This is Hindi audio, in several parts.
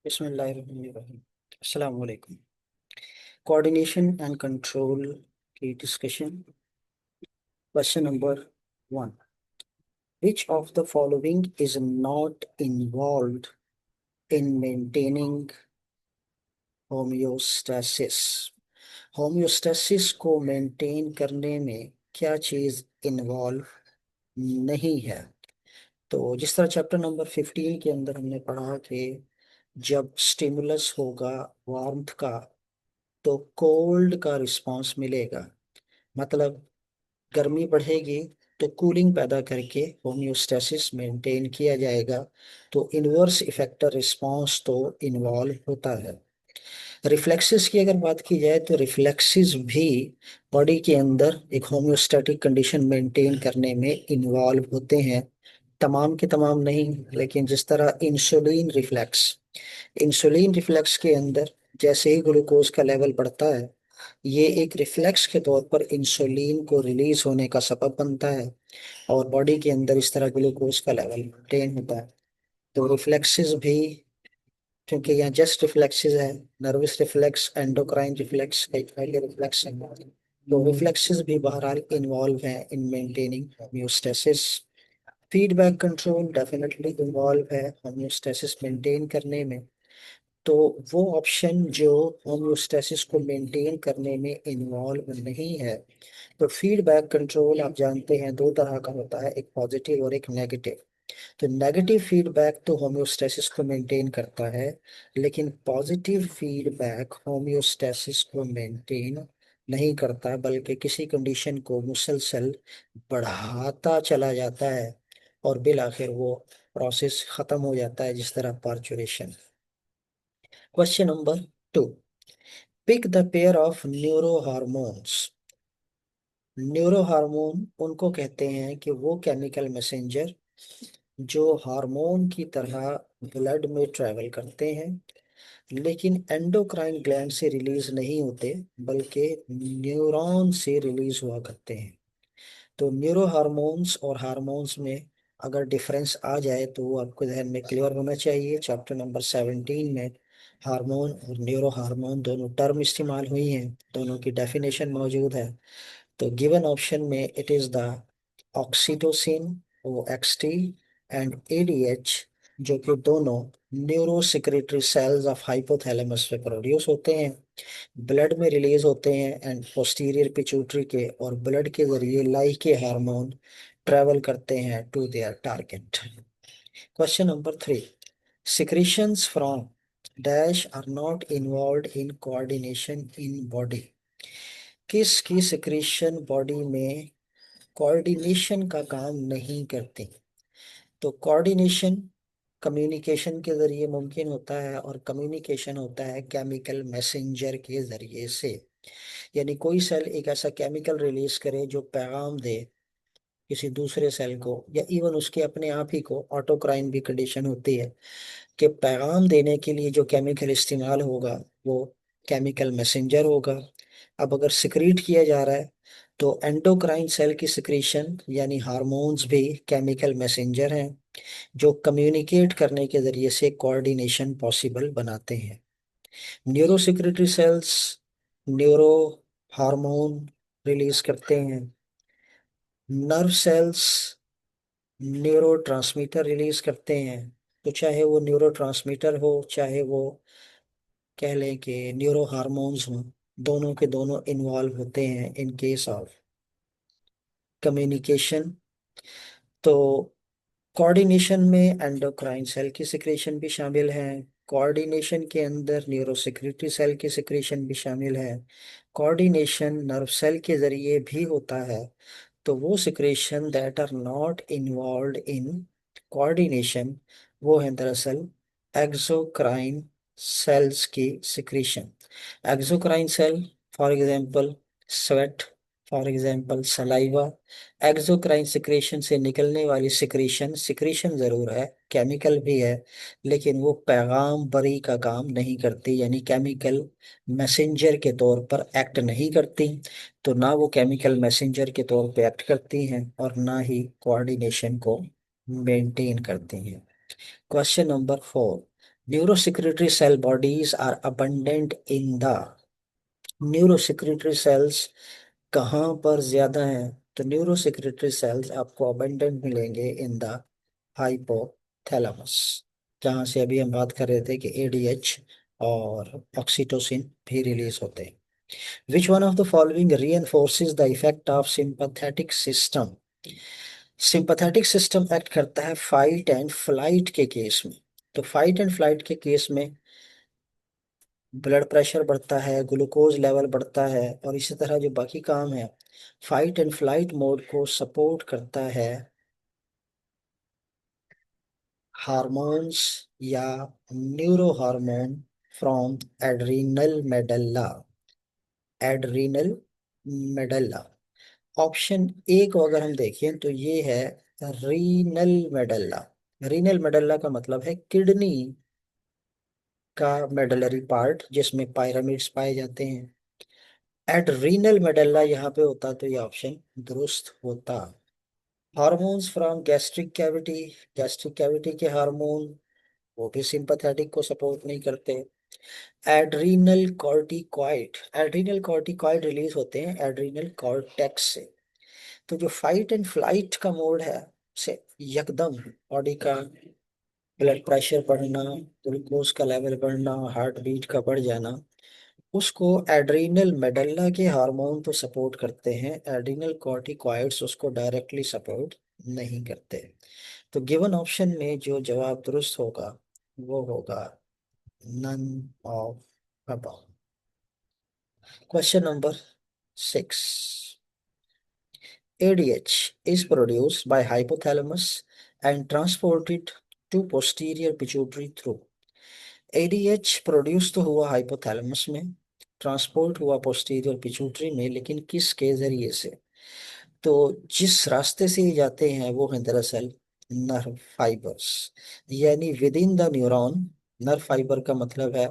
बिस्मिल्लाहिर्रहमानिर्रहीम। अस्सलाम वालेकुम। कोऑर्डिनेशन एंड कंट्रोल की discussion. Question number 1। Which of the following is not involved in maintaining homeostasis? Homeostasis को मेंटेन करने में क्या चीज इन्वॉल्व नहीं है? तो जिस तरह चैप्टर नंबर 15 के अंदर हमने पढ़ा कि जब स्टिमुलस होगा वार्मथ का, तो कोल्ड का रिस्पांस मिलेगा। मतलब गर्मी बढ़ेगी तो कूलिंग पैदा करके होम्योस्टेसिस मेंटेन किया जाएगा। तो इन्वर्स इफेक्टर रिस्पांस तो इन्वॉल्व होता है। रिफ्लेक्सेस की अगर बात की जाए तो रिफ्लेक्सेस भी बॉडी के अंदर एक होम्योस्टैटिक कंडीशन मेंटेन करने में इन्वॉल्व होते हैं। तमाम के तमाम नहीं, लेकिन जिस तरह इंसुलिन रिफ्लेक्स के अंदर जैसे ही ग्लूकोज का लेवल बढ़ता है, ये एक रिफ्लेक्स के तौर पर इंसुलिन को रिलीज होने का सबब बनता है और बॉडी के अंदर इस तरह ग्लूकोज का लेवल मेंटेन होता है। तो रिफ्लेक्सेस भी, क्योंकि यहाँ जस्ट रिफ्लेक्सेस है, nervous reflex, endocrine reflex, reflex है, तो रिफ्लेक्सेस भी बहरहाल इन्वॉल्व हैं in maintaining homeostasis. Feedback control definitely involve है होम्योस्टेसिस मेंटेन करने में। तो वो ऑप्शन जो होम्योस्टेसिस को मेंटेन करने में इन्वॉल्व नहीं है। तो फीडबैक कंट्रोल आप जानते हैं दो तरह का होता है, एक पॉजिटिव और एक नेगेटिव। तो नेगेटिव फीडबैक तो होम्योस्टेसिस को मेंटेन करता है, लेकिन पॉजिटिव फीडबैक होम्योस्टेसिस को मेंटेन नहीं करता, बल्कि किसी कंडीशन को मुसलसल बढ़ाता चला जाता है और बिल आखिर वो प्रोसेस खत्म हो जाता है, जिस तरह parturition. Question number 2। Pick the pair of neuro hormones. Neuro hormone उनको कहते हैं कि वो केमिकल मैसेंजर जो हार्मोन की तरह ब्लड में ट्रैवल करते हैं, लेकिन एंडोक्राइन ग्लैंड से रिलीज नहीं होते, बल्कि न्यूरॉन से रिलीज हुआ करते हैं। तो न्यूरो हार्मोन्स और हार्मोन्स में अगर डिफरेंस आ जाए तो वो आपको ध्यान में क्लियर होना चाहिए। चैप्टर नंबर 17 में हार्मोन और न्यूरो हार्मोन दोनों टर्म इस्तेमाल हुई हैं, दोनों की डेफिनेशन मौजूद है। तो गिवन ऑप्शन में it is the oxytocin O X T and ADH, जो कि दोनों neuro secretory cells of hypothalamus में प्रोड्यूस होते हैं, ब्लड में रिलीज होते हैं एंड पोस्टीरियर पिट्यूटरी के, और ब्लड के जरिए लाई के हार्मोन ट्रेवल करते हैं to their target. Question number 3। secretions from dash are not involved in coordination in body। किसकी सिक्रीशन बॉडी में कोऑर्डिनेशन का काम नहीं करती? तो कोऑर्डिनेशन कम्युनिकेशन के जरिए मुमकिन होता है, और कम्युनिकेशन होता है केमिकल मैसेंजर के जरिए से। यानी कोई सेल एक ऐसा केमिकल रिलीज करे जो पैगाम दे किसी दूसरे सेल को, या इवन उसके अपने आप ही को, ऑटोक्राइन भी कंडीशन होती है कि पैगाम देने के लिए जो केमिकल इस्तेमाल होगा वो केमिकल मैसेंजर होगा। अब अगर सिक्रीट किया जा रहा है तो एंडोक्राइन सेल की सिक्रीशन यानी हार्मोन्स भी केमिकल मैसेंजर हैं जो कम्युनिकेट करने के जरिए से कोऑर्डिनेशन पॉसिबल बनाते हैं। Neuro secretory cells neuro hormone release करते हैं, nerve cells neuro transmitter release करते हैं। तो चाहे वो न्यूरो ट्रांसमीटर हो, चाहे वो कह लें कि न्यूरो हार्मोन्स हों, दोनों के दोनों इन्वॉल्व होते हैं इन केस ऑफ कम्युनिकेशन। तो कोऑर्डिनेशन में एंडोक्राइन सेल की सिक्रेशन भी शामिल है, कोऑर्डिनेशन के अंदर न्यूरोसेक्रेटरी सेल की सिक्रेशन भी शामिल है, कोऑर्डिनेशन नर्व सेल के जरिए भी होता है। तो वो secretion that are not involve in coordination वो है दरअसल एक्सोक्राइन सेल्स की सिक्रेशन। Exocrine cell for example sweat, for example saliva. Exocrine secretion से निकलने वाली सिक्रेशन सिक्रेशन जरूर है, केमिकल भी है, लेकिन वो पैगाम बरी का काम नहीं करती, यानी केमिकल मैसेंजर के तौर पर एक्ट नहीं करती। तो ना वो केमिकल मैसेंजर के तौर पे एक्ट करती हैं और ना ही कोऑर्डिनेशन को मेंटेन करती हैं। Question number 4। Neurosecretory cell bodies are abundant in the, neurosecretory cells कहाँ पर ज्यादा हैं? तो न्यूरोसिक्रेटरी सेल्स आपको अबंडेंट मिलेंगे इन द हाइपोथैलेमस, जहाँ से अभी हम बात कर रहे थे कि एडीएच और ऑक्सीटोसिन भी रिलीज होते हैं। Which one of the following reinforces the effect of sympathetic system? Sympathetic system act करता है फाइट एंड फ्लाइट के केस में। तो फाइट एंड फ्लाइट के केस में ब्लड प्रेशर बढ़ता है, ग्लूकोज लेवल बढ़ता है, और इसी तरह जो बाकी काम है, फाइट एंड फ्लाइट मोड को सपोर्ट करता है हार्मोन्स या neurohormone from adrenal medulla, adrenal medulla. Option A को अगर हम देखें तो ये है रीनल मेडल्ला। रीनल मेडल्ला का मतलब है किडनी का मेडलरी पार्ट जिसमें पायरामिड्स पाए जाते हैं। एड्रीनल मेडल्ला यहाँ पे होता तो ये ऑप्शन दुरुस्त होता। Hormones from gastric cavity, gastric cavity के हार्मोन वो भी सिंपैथेटिक को सपोर्ट नहीं करते। Adrenal corticoid, adrenal corticoid release होते हैं एड्रीनल कॉर्टेक्स से। तो जो फाइट एंड फ्लाइट का मोड है से एकदम बॉडी का ब्लड प्रेशर बढ़ना, ग्लूकोज का लेवल बढ़ना, हार्ट बीट का बढ़ जाना, उसको एड्रीनल मेडल्ला के हार्मोन तो सपोर्ट करते हैं, एड्रीनल कॉर्टिकॉइड्स उसको डायरेक्टली सपोर्ट नहीं करते। तो गिवन ऑप्शन में जो जवाब दुरुस्त होगा वो होगा none of above. Question number 6। ADH is produced by hypothalamus and transported to posterior pituitary through। ADH produce तो हुआ हाइपोथैलेमस में, ट्रांसपोर्ट हुआ पोस्टीरियर पिट्यूटरी में, लेकिन किसके जरिए से? तो जिस रास्ते से ये जाते हैं वो है दरअसल नर्व फाइबर्स, यानी with in the neuron. Nerve fibre का मतलब है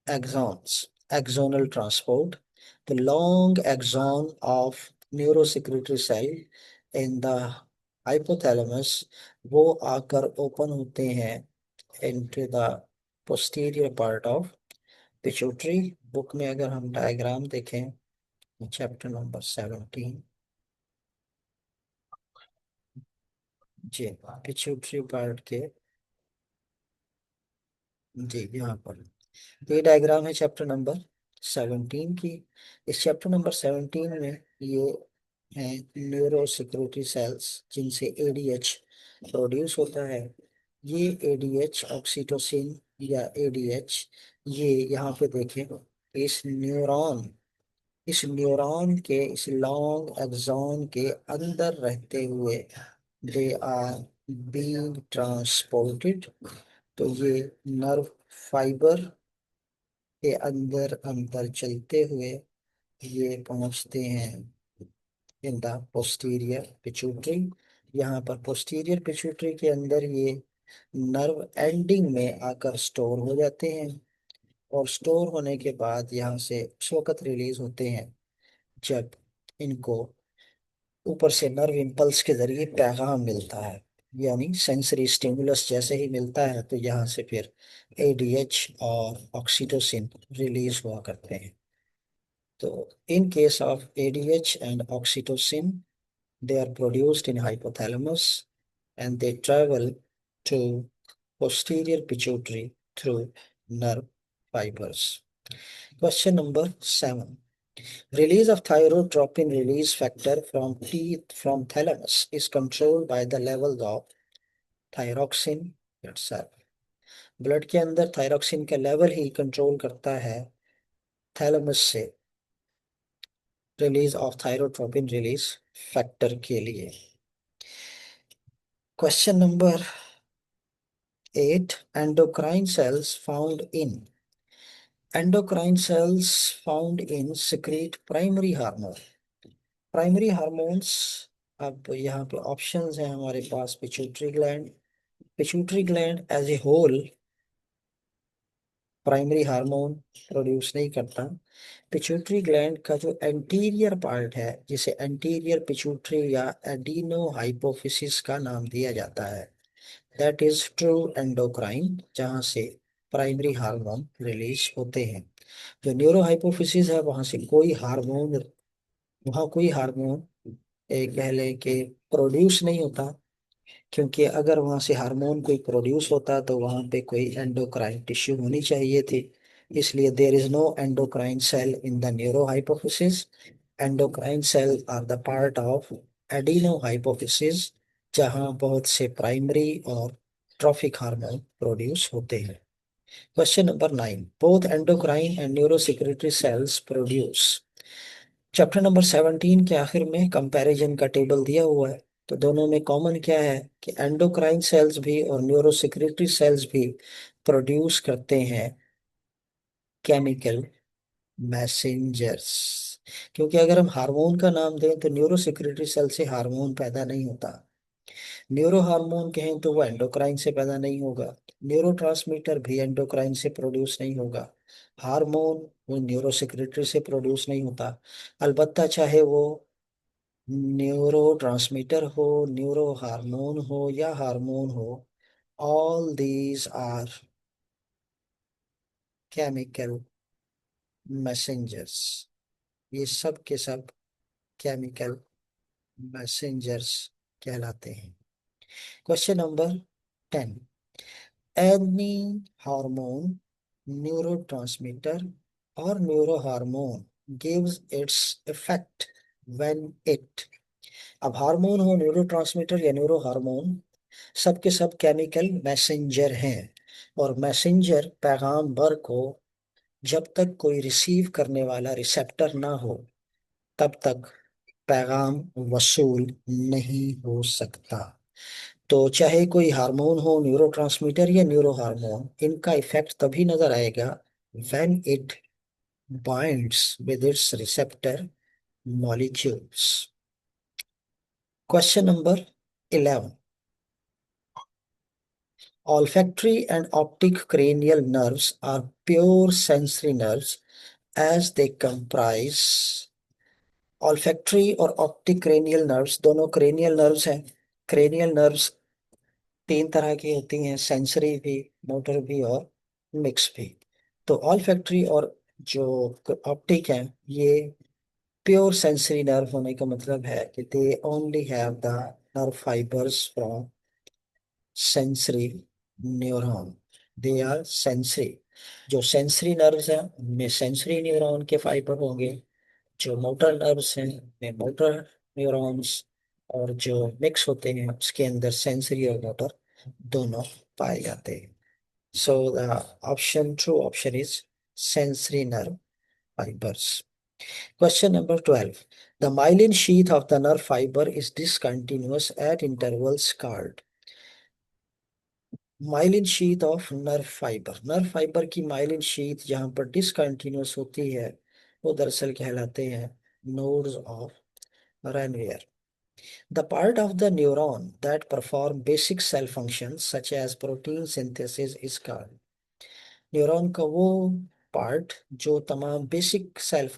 axons, axonal transport, the long axon of neurosecretory cell in the hypothalamus, वो आकर ओपन होते हैं into the posterior part of pituitary। Book में अगर हम डायग्राम देखें चैप्टर नंबर 17, जी पिट्यूटरी पार्ट के, जी यहाँ पर ये डायग्राम है चैप्टर नंबर 17 की। इस चैप्टर नंबर 17 में ये है न्यूरो सिक्योरिटी सेल्स जिनसे एडीएच प्रोड्यूस होता है। ये एडीएच ऑक्सीटोसिन या एडीएच, ये यहाँ पे देखें इस न्यूरॉन के इस लॉन्ग एक्सॉन के अंदर रहते हुए दे आर बीइंग ट्रांसपोर्टेड। तो ये नर्व फाइबर के अंदर अंदर चलते हुए ये पहुंचते हैं इन द पोस्टीरियर पिट्यूटरी। यहाँ पर पोस्टीरियर पिट्यूटरी के अंदर ये नर्व एंडिंग में आकर स्टोर हो जाते हैं, और स्टोर होने के बाद यहाँ से उस वक्त रिलीज होते हैं जब इनको ऊपर से नर्व इम्पल्स के जरिए पैगाम मिलता है, यानी सेंसरी स्टिमुलस जैसे ही मिलता है तो यहाँ से फिर एडीएच और ऑक्सीटोसिन रिलीज हुआ करते हैं। So, in case of ADH and oxytocin, they are produced in hypothalamus and they travel to posterior pituitary through nerve fibers. Question number 7. Release of thyrotropin release factor from teeth from thalamus is controlled by the level of thyroxine itself। Blood के अंदर थायरोक्सिन का लेवल ही कंट्रोल करता है थैलेमस से release of thyrotropin release factor के लिए। Question number 8। Endocrine cells found in secrete primary hormone. Primary hormones, अब यहाँ पे ऑप्शंस हैं हमारे पास। Pituitary gland as a whole primary hormone produce नहीं करता। पिट्यूटरी ग्लैंड का जो एंटीरियर पार्ट है जिसे एंटीरियर पिट्यूटरी या एडिनो हाइपोफिसिस का नाम दिया जाता है, दैट इज ट्रू एंडोक्राइन, जहाँ से प्राइमरी हार्मोन रिलीज होते हैं। जो न्यूरो हाइपोफिसिस है वहां से कोई हार्मोन, वहाँ कोई हार्मोन एक कह लें कि प्रोड्यूस नहीं होता, क्योंकि अगर वहां से हार्मोन कोई प्रोड्यूस होता तो वहां पे कोई एंडोक्राइन टिश्यू होनी चाहिए थी। इसलिए there is no endocrine cell in the neurohypophysis. Endocrine cell are the part of adenohypophysis, जहां बहुत से प्राइमरी और ट्रॉफिक हार्मोन प्रोड्यूस होते हैं। Question number 9, both endocrine and neuro secretary sales produce. Chapter number 17 के आखिर में कंपैरिजन का टेबल दिया हुआ है। तो दोनों में कॉमन क्या है कि एंडोक्राइन सेल्स भी और न्यूरोसेक्रेटरी सेल्स भी प्रोड्यूस करते हैं केमिकल मैसेंजर्स। क्योंकि अगर हम हार्मोन का नाम दें तो न्यूरोसेक्रेटरी सेल से हार्मोन पैदा नहीं होता। न्यूरो हार्मोन कहें तो वो एंडोक्राइन से पैदा नहीं होगा। न्यूरोट्रांसमीटर भी एंडोक्राइन से प्रोड्यूस नहीं होगा। हार्मोन वो न्यूरोसेक्रेटरी से प्रोड्यूस नहीं होता। अलबत्ता चाहे वो न्यूरो ट्रांसमीटर हो, न्यूरो हार्मोन हो या हार्मोन हो, all these are chemical messengers. ये सब के सब केमिकल मैसेंजर्स कहलाते हैं। Question number 10, any hormone, neurotransmitter और neurohormone gives its effect when it. अब हार्मोन हो, न्यूरोट्रांसमीटर या न्यूरो हार्मोन, सबके सब केमिकल मैसेंजर हैं। और मैसेंजर पैगाम बर को जब तक कोई रिसीव करने वाला रिसेप्टर ना हो तब तक पैगाम वसूल नहीं हो सकता। तो चाहे कोई हार्मोन हो, न्यूरोट्रांसमीटर या न्यूरो हार्मोन, इनका इफेक्ट तभी नजर आएगा when it binds with its receptor molecules. Question number 11, olfactory and optic cranial nerves are pure sensory nerves as they comprise। olfactory और optic cranial nerves दोनों cranial nerves हैं। cranial nerves तीन तरह की होती हैं, सेंसरी भी, मोटर भी और मिक्स भी। तो olfactory और जो ऑप्टिक हैं ये प्योर सेंसरी नर्व होने का मतलब है कि they only have the nerve fibres from sensory neuron. They are sensory. जो सेंसरी नर्व्स हैं उनमें सेंसरी न्यूरॉन के फाइबर होंगे, जो मोटर नर्व्स हैं उनमें मोटर न्यूरॉन्स, और जो मिक्स होते हैं उसके अंदर सेंसरी और मोटर दोनों पाए जाते हैं। So the option, true option is sensory nerve fibers. Question number 12. The myelin sheath of the nerve fiber is discontinuous at intervals called। Myelin sheath of nerve fibre, nerve fibre की माइलिन शीथ जहां पर डिसकंटिन्यूअस होती है वो दरअसल कहलाते हैं nodes of Ranvier। The part of the neuron that perform basic cell functions such as protein synthesis is called। Neuron का वो पार्ट जो तमाम बेसिक सेल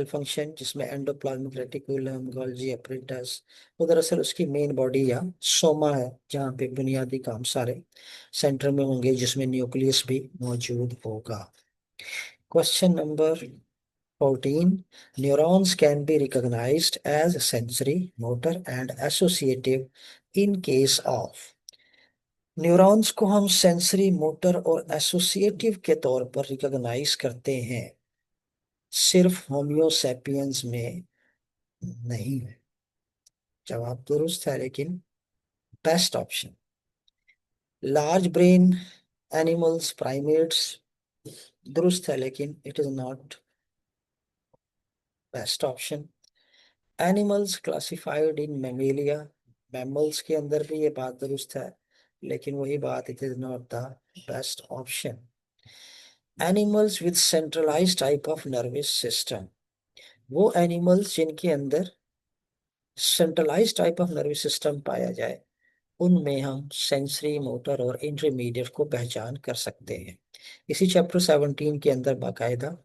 फंक्शन जिसमें एंडोप्लाज्मिक रेटिकुलम, गोल्गी एपरेटस, वो दरअसल उसकी मेन बॉडी या सोमा है, जहाँ पे बुनियादी काम सारे सेंटर में होंगे, जिसमें न्यूक्लियस भी मौजूद होगा। Question number 14, neurons can be recognized as sensory, motor and associative in case of। Neurons को हम सेंसरी, मोटर और एसोसिएटिव के तौर पर रिकॉग्नाइज करते हैं, सिर्फ होमियोसेपियंस में नहीं। जवाब दुरुस्त है लेकिन best option. Large brain animals, primates, दुरुस्त है लेकिन it is not best option. Animals classified in Mammalia, mammals के अंदर भी ये बात दुरुस्त है लेकिन वही बात, it is not the best option. Animals with centralise type of nervous system, वो एनिमल्स जिनके अंदर centralise type of nervous system पाया जाए उनमें हम सेंसरी, मोटर और इंटरमीडिएट को पहचान कर सकते हैं। इसी चैप्टर 17 के अंदर बाकायदा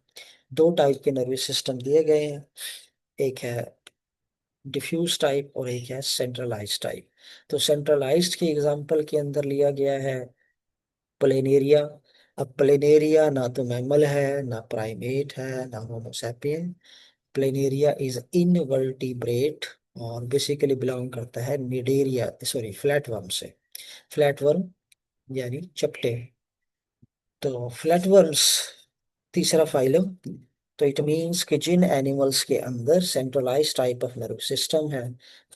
दो टाइप के नर्वस सिस्टम दिए गए हैं। एक है डिफ्यूज टाइप और एक है सेंट्रलाइज टाइप। तो सेंट्रलाइज्ड के एग्जांपल के अंदर लिया गया है प्लेनेरिया। अब प्लेनेरिया ना तो मैमल है, ना प्राइमेट है, ना होमोसैपियन। प्लेनेरिया इज इनवर्टिब्रेट और बेसिकली बिलोंग करता है निडेरिया, सॉरी, फ्लैटवर्म से। फ्लैटवर्म यानी चपटे। तो फ्लैटवर्म्स तीसरा फाइलम। तो इट मीन्स कि जिन एनिमल्स के अंदर centralise type of nerve system है,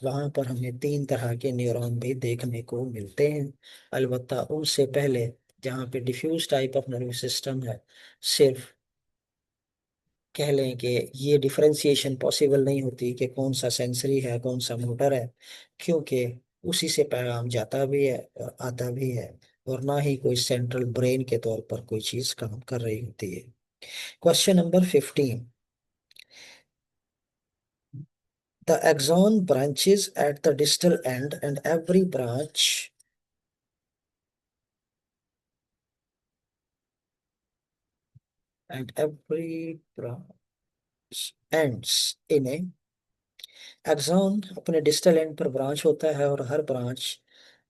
वहां पर हमें तीन तरह के न्यूरॉन भी देखने को मिलते हैं। अलबत्ता उनसे पहले जहाँ पे diffuse type of nerve system है, सिर्फ कह लें कि ये डिफरेंशिएशन पॉसिबल नहीं होती कि कौन सा सेंसरी है कौन सा मोटर है, क्योंकि उसी से पैगाम जाता भी है और आता भी है, और ना ही कोई सेंट्रल ब्रेन के तौर पर कोई चीज काम कर रही होती है। Question number 15। The axon branches at the distal end and every branch ends in a axon अपने डिस्टल एंड पर ब्रांच होता है, और हर ब्रांच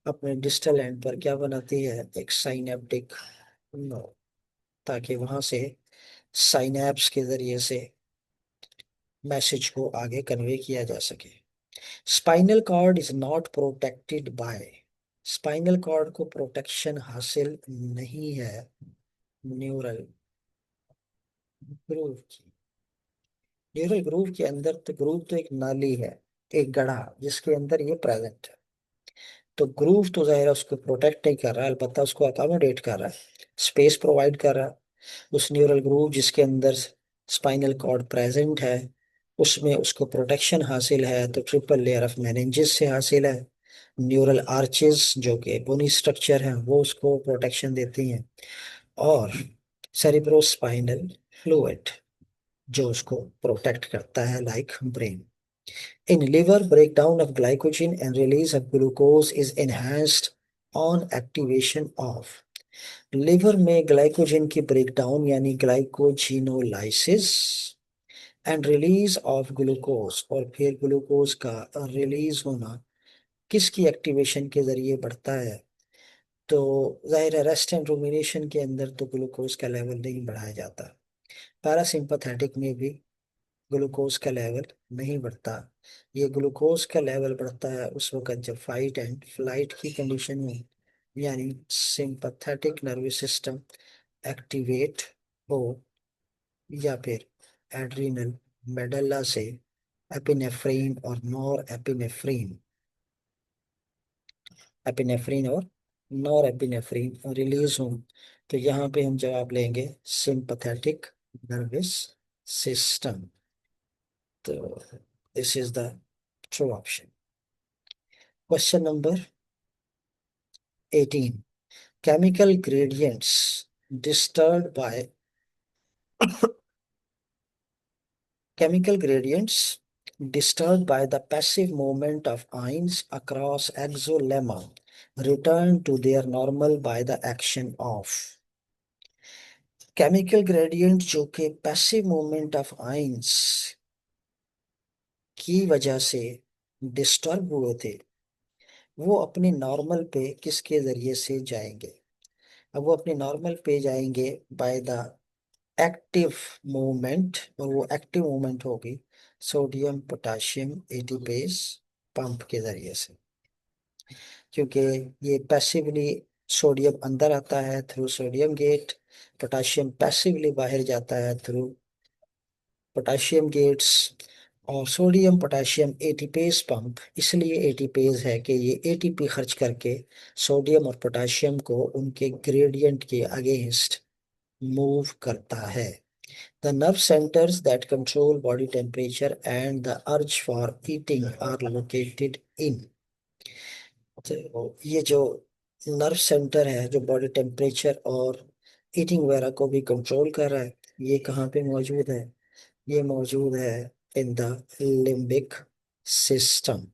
अपने डिस्टल एंड पर क्या बनाती है, एक साइनेप्टिक नोड, ताकि वहां से साइनैप्स के जरिए से मैसेज को आगे कन्वे किया जा सके। Spinal cord is not protected by, spinal cord को प्रोटेक्शन हासिल नहीं है न्यूरल ग्रूव की। न्यूरल ग्रूव के अंदर, तो ग्रूव तो एक नाली है, एक गढ़ा जिसके अंदर ये प्रेजेंट है। तो ग्रूव तो जाहिर है उसको प्रोटेक्ट नहीं कर रहा है, अलबत्ता उसको अकोमोडेट कर रहा है, स्पेस प्रोवाइड कर रहा है। उस न्यूरल ग्रूव जिसके अंदर स्पाइनल कॉर्ड प्रेजेंट है, उसमें उसको प्रोटेक्शन हासिल है, तो ट्रिपल लेयर ऑफ मेनिंजेस से हासिल है। न्यूरल आर्चेस जो कि बोनी स्ट्रक्चर है वो उसको प्रोटेक्शन देती हैं, और सेरिब्रोस्पाइनल फ्लूइड जो उसको प्रोटेक्ट करता है like brain. In liver, breakdown of glycogen and release of glucose is enhanced on activation of। Liver में ग्लाइकोजन की ब्रेकडाउन यानी glycogenolysis and release of glucose, और फिर ग्लूकोज का रिलीज होना किसकी एक्टिवेशन के जरिए बढ़ता है। तो जाहिर है रेस्ट एंड रूमिनेशन के अंदर तो ग्लूकोज का लेवल नहीं बढ़ाया जाता, पैरासिम्पथेटिक में भी ग्लूकोज का लेवल नहीं बढ़ता। ये ग्लूकोज का लेवल बढ़ता है उस वक्त जब फाइट एंड फ्लाइट की कंडीशन में, यानी सिंपैथेटिक नर्वस सिस्टम एक्टिवेट हो, या फिर एड्रिनल मेडल्ला से एपिनेफ्रीन और नॉर एपिनेफ्रीन, एपिनेफ्रीन और नॉर एपिनेफ्रीन रिलीज हो। तो यहाँ पे हम जवाब लेंगे सिंपैथेटिक नर्वस सिस्टम। तो this is the true option. Question number 18। Chemical gradients disturbed by chemical gradients disturbed by the passive movement of ions across exolemma return to their normal by the action of। Chemical gradient जो कि पैसिव मूवमेंट ऑफ आयंस की वजह से डिस्टर्ब हुए थे, वो अपने नॉर्मल पे किसके जरिए से जाएंगे। अब वो अपने नॉर्मल पे जाएंगे बाय द एक्टिव मूवमेंट, और वो एक्टिव मूवमेंट होगी सोडियम पोटाशियम एटीपेज पंप के जरिए से, क्योंकि ये पैसिवली सोडियम अंदर आता है through sodium gate, potassium passively बाहर जाता है थ्रू पोटाशियम गेट्स। और सोडियम पोटाशियम एटीपेज पंप इसलिए एटीपेज है कि ये एटीपी खर्च करके सोडियम और पोटाशियम को उनके ग्रेडियंट के अगेंस्ट मूव करता है। The nerve centers that control body temperature and the urge for eating are located in। तो ये जो नर्व सेंटर है जो बॉडी टेम्परेचर और ईटिंग वगैरह को भी कंट्रोल कर रहा है, ये कहाँ पे मौजूद है, ये मौजूद है इन द लिम्बिक सिस्टम।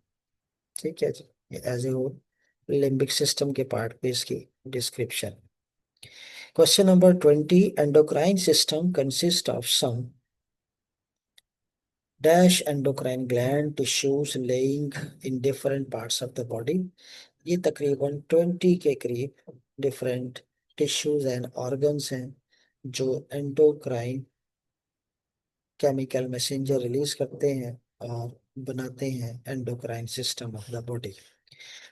ठीक है जी, as a whole limbic system के पार्ट पे इसकी description. Question number 20। Endocrine system consist of some dash endocrine gland tissues lying in different parts of the body. ये तकरीबन 20 के करीब डिफरेंट टिश्यूज एंड ऑर्गन्स हैं जो एंडोक्राइन केमिकल मैसेंजर रिलीज करते हैं और बनाते हैं endocrine system of the body.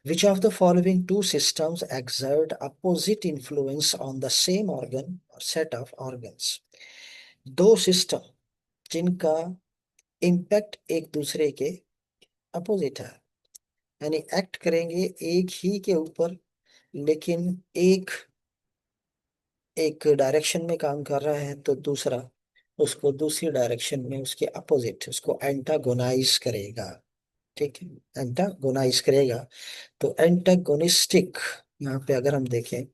Which of the following two systems exert opposite influence on the same organ or set of organs? दो सिस्टम जिनका इम्पैक्ट एक दूसरे के अपोजिट है, यानी एक्ट करेंगे एक ही के ऊपर, लेकिन एक एक डायरेक्शन में काम कर रहा है तो दूसरा उसको दूसरी डायरेक्शन में उसके अपोजिट उसको एंटागोनाइज करेगा। ठीक है, एंटागोनाइज करेगा। तो एंटागोनिस्टिक यहाँ पे अगर हम देखें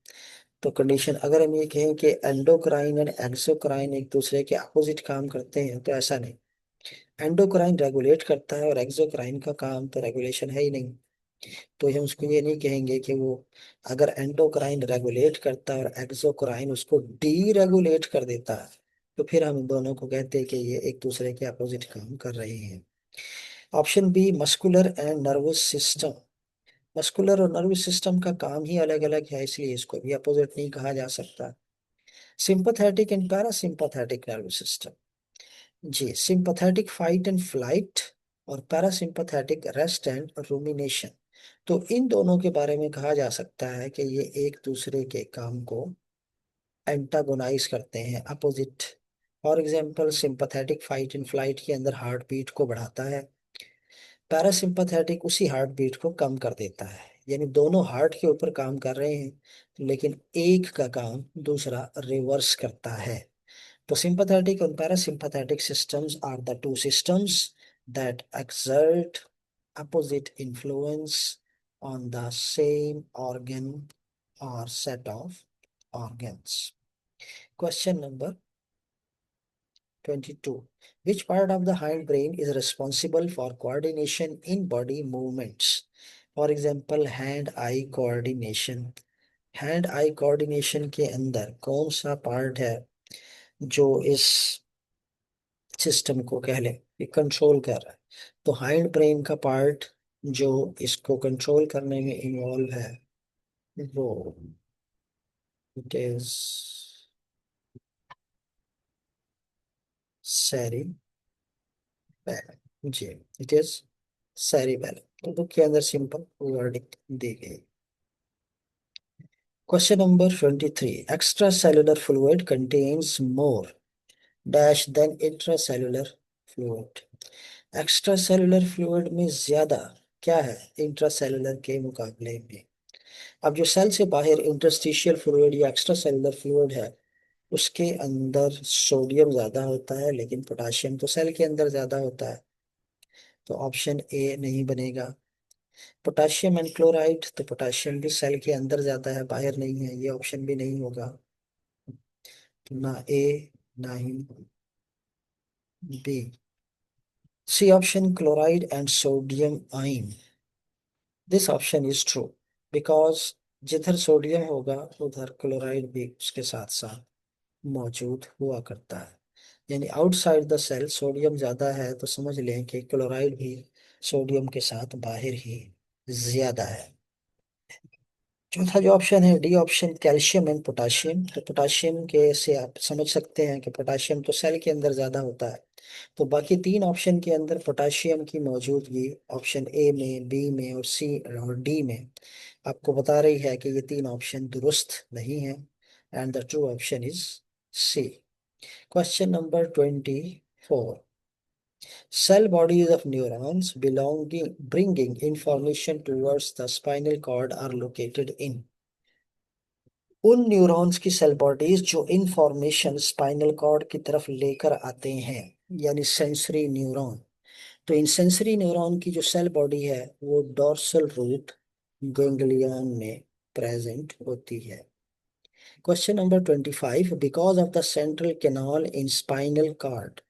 तो कंडीशन, अगर हम ये कहें कि एंडोक्राइन एंड एक्सोक्राइन एक दूसरे के अपोजिट काम करते हैं तो ऐसा नहीं। एंडोक्राइन रेगुलेट करता है और एक्सोक्राइन का काम तो रेगुलेशन है ही नहीं। तो हम उसको ये नहीं कहेंगे कि वो, अगर एंडोक्राइन रेगुलेट करता है और एक्सोक्राइन उसको डी रेगुलेट कर देता है तो फिर हम इन दोनों को कहते हैं कि ये एक दूसरे के अपोजिट काम कर रहे हैं। Option B muscular and nervous system. Muscular और नर्वस सिस्टम का काम ही अलग अलग है, इसलिए इसको भी अपोजिट नहीं कहा जा सकता। Sympathetic and parasympathetic nervous system. जी, सिंपैथेटिक फाइट एंड फ्लाइट और पैरासिम्पैथेटिक रेस्ट एंड रूमिनेशन। तो इन दोनों के बारे में कहा जा सकता है कि ये एक दूसरे के काम को एंटागोनाइज करते हैं, opposite. For example sympathetic fight and flight के अंदर हार्ट बीट को बढ़ाता है, पैरासिम्पैथेटिक उसी हार्ट बीट को कम कर देता है। यानी दोनों हार्ट के ऊपर काम कर रहे हैं लेकिन एक का काम दूसरा रिवर्स करता है। तो sympathetic and parasympathetic systems are the two systems that exert opposite influence on the same organ or set of organs. Question number 22. Which part of the hindbrain is responsible for coordination in body movements? For example, hand-eye coordination. Hand eye coordination के अंदर कौन सा पार्ट है जो इस सिस्टम को कह लें कि कंट्रोल कर रहा है? तो हाइंड ब्रेन का पार्ट जो इसको कंट्रोल करने में इन्वॉल्व है वो इट इज सेरिबेलम। जी, इट इज सेरिबेलम। तो बुक के अंदर सिंपल वर्डिंग दी गई। Question number 23। Extracellular fluid contains more dash than intracellular fluid. Extracellular fluid में ज्यादा क्या है इंट्रासेलुलर के मुकाबले में? अब जो सेल से बाहर इंटरस्टिशियल फ्लूइड या एक्स्ट्रा सेलुलर फ्लूइड है उसके अंदर सोडियम ज्यादा होता है लेकिन पोटाशियम तो सेल के अंदर ज्यादा होता है। तो ऑप्शन ए नहीं बनेगा। पोटाशियम एंड क्लोराइड, तो पोटाशियम भी सेल के अंदर ज्यादा है बाहर नहीं है, ये ऑप्शन भी नहीं होगा। तो ना ए ना ही B. C option chloride and sodium ion, this option is true because जिधर सोडियम होगा उधर क्लोराइड भी उसके साथ साथ मौजूद हुआ करता है। यानी आउटसाइड द सेल सोडियम ज्यादा है तो समझ लें कि क्लोराइड भी सोडियम के साथ बाहर ही ज्यादा है। चौथा जो ऑप्शन है D option calcium and potassium, तो पोटाशियम के से आप समझ सकते हैं कि पोटाशियम तो सेल के अंदर ज्यादा होता है। तो बाकी तीन ऑप्शन के अंदर पोटाशियम की मौजूदगी ऑप्शन ए में, बी में और सी और डी में आपको बता रही है कि ये तीन ऑप्शन दुरुस्त नहीं है and the true option is C. Question number 24. Cell bodies of neurons belonging bringing information towards the spinal cord are located in। उन न्यूरॉन्स की सेल बॉडीज जो इंफॉर्मेशन स्पाइनल कॉर्ड की तरफ लेकर आते हैं, यानी सेंसरी न्यूरॉन। तो इन सेंसरी न्यूरॉन की जो सेल बॉडी है वो डोर्सल रूट गैंग्लियन में प्रेजेंट होती है। Question number 25। Because of the central canal in spinal cord,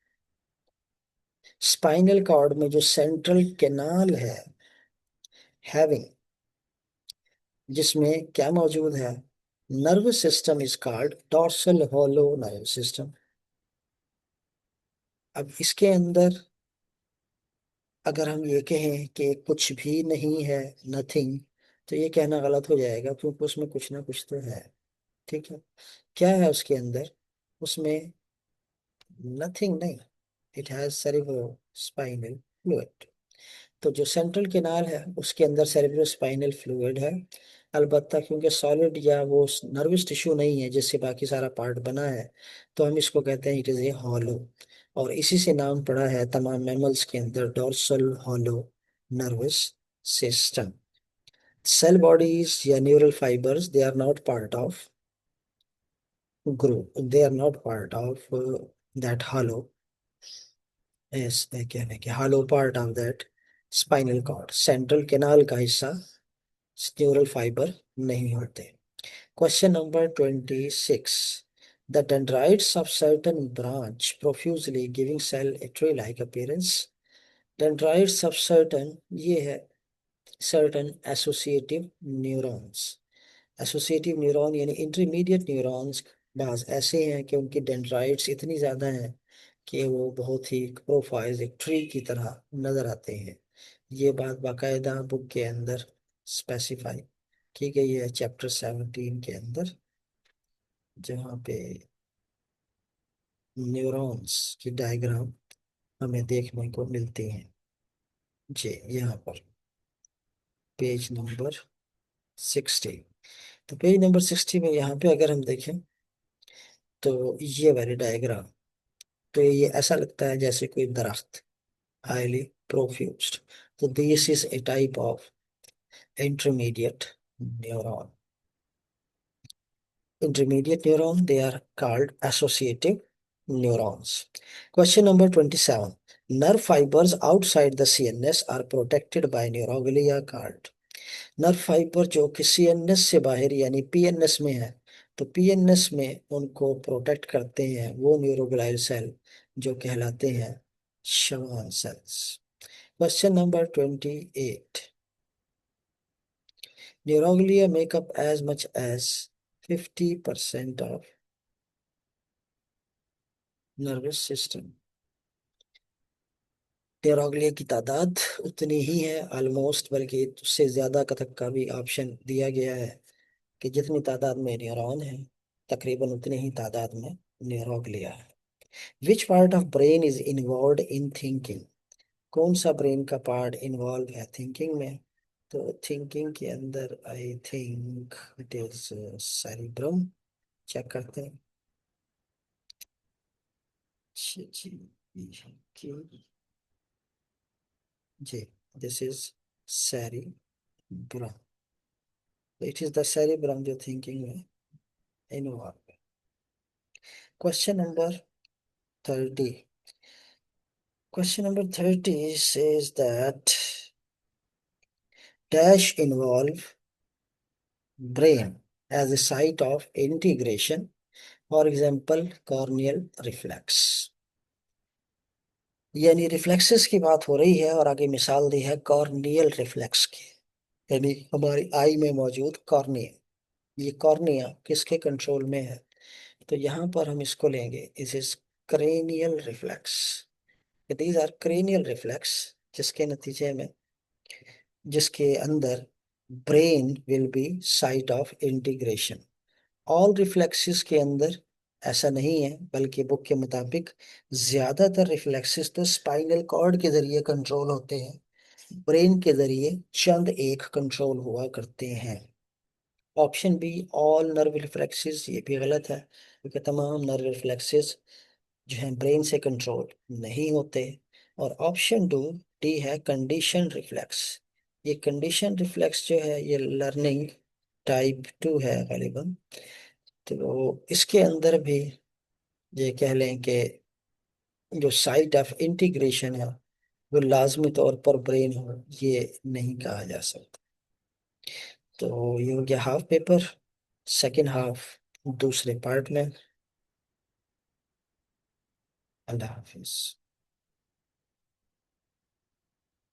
spinal cord में जो सेंट्रल कैनाल है हैविंग, जिसमें क्या मौजूद है, nervous system is called dorsal hollow nervous system. अब इसके अंदर अगर हम ये कहें कि कुछ भी नहीं है, नथिंग, तो ये कहना गलत हो जाएगा, क्योंकि उसमें कुछ ना कुछ तो है। ठीक है, क्या है उसके अंदर? उसमें नथिंग नहीं, it has cerebro spinal fluid. तो जो सेंट्रल कैनाल है उसके अंदर सेरेब्रो स्पाइनल फ्लूइड है। अलबत्ता क्योंकि सॉलिड या वो नर्वस टिश्यू नहीं है जिससे बाकी सारा पार्ट बना है, तो हम इसको कहते हैं इट इज ए हॉलो। और इसी से नाम पड़ा है तमाम मैमल्स के अंदर dorsal hollow nervous system. Cell bodies या neural fibres, they are not part of group, they are not part of that hollow, इस कहने के hollow part of that spinal cord, central canal का हिस्सा न्यूरल फाइबर नहीं होते। Question number 26। The dendrites of certain branch profusely giving cell a tree-like appearance. Dendrites of certain, ये है certain associative neurons। Associative neuron यानी इंटरमीडिएट न्यूरॉन्स बाज ऐसे हैं कि उनकी डेंड्राइट्स इतनी ज्यादा हैं कि वो बहुत ही प्रोफाइल एक ट्री की तरह नजर आते हैं। ये बात बाकायदा बुक के अंदर स्पेसिफाई की गई है, चैप्टर 17 के अंदर, जहाँ पे न्यूरॉन्स की डायग्राम हमें देखने को मिलती हैं। जी, यहाँ पर पेज नंबर 60। तो पेज नंबर 60 में यहाँ पे अगर हम देखें तो ये वाली डायग्राम, तो ये ऐसा लगता है जैसे कोई दरख्त, हाईली प्रोफ्यूज्ड। तो this is a type of intermediate neuron. Intermediate neuron, they are called associative neurons. Question number 27. Nerve fibers outside the CNS are protected by neuroglia called। Nerve fibre जो कि सीएनएस से बाहर यानी पीएनएस में है, तो पीएनएस में उनको प्रोटेक्ट करते हैं वो न्यूरोग्लाइल सेल जो कहलाते हैं Schwann cells. Question number 28। Neuroglia make up as much as 50% of nervous system. Neuroglia की तादाद उतनी ही है ऑलमोस्ट, बल्कि उससे ज्यादा का तक का भी ऑप्शन दिया गया है कि जितनी तादाद में न्यूरॉन है तकरीबन उतनी ही तादाद में न्यूरोग्लिया है। Which part of brain is involve in thinking. कौन सा ब्रेन का पार्ट इन्वॉल्व है थिंकिंग में? तो थिंकिंग के अंदर I think it is cerebrum. Check करते हैं। जी जी जी जी, this is cerebrum. It is the cerebrum जो थिंकिंग में इन्वॉल्व है। Question number 30। Question number 30 says that dash involve brain as a site of integration. For example, corneal reflex। यानी रिफ्लेक्सेस की बात हो रही है और आगे मिसाल दी है कॉर्नियल रिफ्लेक्स की, यानी हमारी आई में मौजूद कॉर्निया। ये कॉर्निया किसके कंट्रोल में है? तो यहाँ पर हम इसको लेंगे, इस is cranial reflex. These are cranial reflex जिसके नतीजे में, जिसके अंदर brain will be site of integration. All reflexes के अंदर ऐसा नहीं है, बल्कि बुक के मुताबिक ज्यादातर रिफ्लेक्सेस तो स्पाइनल कॉर्ड के जरिए कंट्रोल होते हैं, ब्रेन के जरिए चंद एक कंट्रोल हुआ करते हैं। Option be all nerve reflexes, ये भी गलत है, क्योंकि तमाम नर्व रिफ्लेक्सेस जो है ब्रेन से कंट्रोल नहीं होते। और ऑप्शन टू डी है कंडीशन रिफ्लेक्स। ये कंडीशन रिफ्लेक्स जो है ये लर्निंग टाइप 2 है गालिबन। तो इसके अंदर भी ये कह लें कि जो साइट ऑफ इंटीग्रेशन है वो लाजमी तौर पर ब्रेन हो, ये नहीं कहा जा सकता। तो ये हो गया हाफ पेपर। सेकेंड हाफ दूसरे पार्ट में। अल्लाह हाफिज।